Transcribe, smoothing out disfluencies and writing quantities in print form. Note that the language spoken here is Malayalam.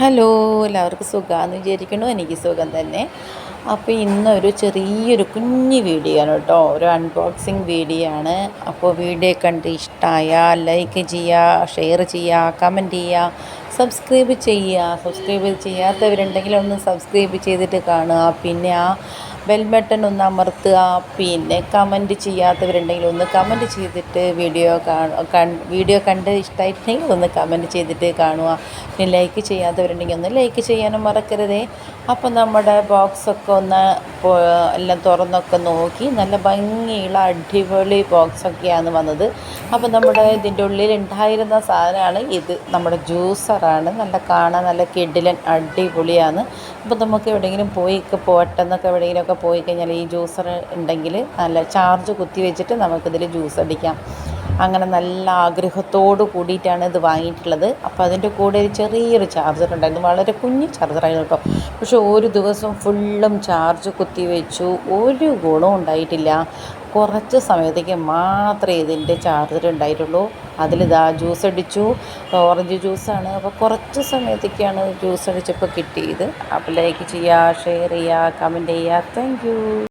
ഹലോ, എല്ലാവർക്കും സുഖമാണെന്ന് വിചാരിക്കുന്നു. എനിക്ക് സുഖം തന്നെ. അപ്പോൾ ഇന്നൊരു ചെറിയൊരു കുഞ്ഞ് വീഡിയോ ആണ് കേട്ടോ, ഒരു അൺബോക്സിങ് വീഡിയോ ആണ്. അപ്പോൾ വീഡിയോ കണ്ട് ഇഷ്ടമായാൽ ലൈക്ക് ചെയ്യുക, ഷെയർ ചെയ്യുക, കമൻറ്റ് ചെയ്യുക, സബ്സ്ക്രൈബ് ചെയ്യാത്തവരുണ്ടെങ്കിൽ ഒന്ന് സബ്സ്ക്രൈബ് ചെയ്തിട്ട് കാണുക. പിന്നെ ആ ബെൽ ബട്ടൺ ഒന്ന് അമർത്തുക. പിന്നെ കമൻറ്റ് ചെയ്യാത്തവരുണ്ടെങ്കിൽ ഒന്ന് കമൻറ്റ് ചെയ്തിട്ട് വീഡിയോ കണ്ട് ഇഷ്ടമായിട്ടുണ്ടെങ്കിൽ ഒന്ന് കമൻറ്റ് ചെയ്തിട്ട് കാണുക. പിന്നെ ലൈക്ക് ചെയ്യാത്തവരുണ്ടെങ്കിൽ ഒന്ന് ലൈക്ക് ചെയ്യാനും മറക്കരുതേ. അപ്പോൾ നമ്മുടെ ബോക്സൊക്കെ ഒന്ന് എല്ലാം തുറന്നൊക്കെ നോക്കി, നല്ല ഭംഗിയുള്ള അടിപൊളി ബോക്സൊക്കെയാണ് വന്നത്. അപ്പോൾ നമ്മുടെ ഇതിൻ്റെ ഉള്ളിൽ ഉണ്ടായിരുന്ന സാധനമാണ് ഇത്. നമ്മുടെ ജ്യൂസറാണ്. കാണാൻ നല്ല കിടിലൻ അടിപൊളിയാണ്. അപ്പോൾ നമുക്ക് എവിടെയെങ്കിലും പോട്ടെന്നൊക്കെ എവിടെയെങ്കിലുമൊക്കെ പോയി കഴിഞ്ഞാൽ ഈ ജ്യൂസർ ഉണ്ടെങ്കിൽ നല്ല ചാർജ് കുത്തി വെച്ചിട്ട് നമുക്കിതിൽ ജ്യൂസ് അടിക്കാം. അങ്ങനെ നല്ല ആഗ്രഹത്തോട് കൂടിയിട്ടാണ് ഇത് വാങ്ങിയിട്ടുള്ളത്. അപ്പോൾ അതിൻ്റെ കൂടെ ഒരു ചെറിയൊരു ചാർജർ ഉണ്ടായിരുന്നു, വളരെ കുഞ്ഞു ചാർജറായിരുന്നു കേട്ടോ. പക്ഷെ ഒരു ദിവസം ഫുള്ളും ചാർജ് കുത്തി വെച്ചു, ഒരു ഗുണവും ഉണ്ടായിട്ടില്ല. കുറച്ച് സമയത്തേക്ക് മാത്രമേ ഇതിൻ്റെ ചാർജർ ഉണ്ടായിട്ടുള്ളൂ. അതിലിതാ ജ്യൂസ് അടിച്ചു, ഓറഞ്ച് ജ്യൂസാണ്. അപ്പോൾ കുറച്ച് സമയത്തേക്കാണ് ജ്യൂസ് അടിച്ചപ്പോൾ കിട്ടിയത്. അപ്പോൾ ലൈക്ക് ചെയ്യുക, ഷെയർ ചെയ്യുക, കമൻറ്റ് ചെയ്യുക. Thank you.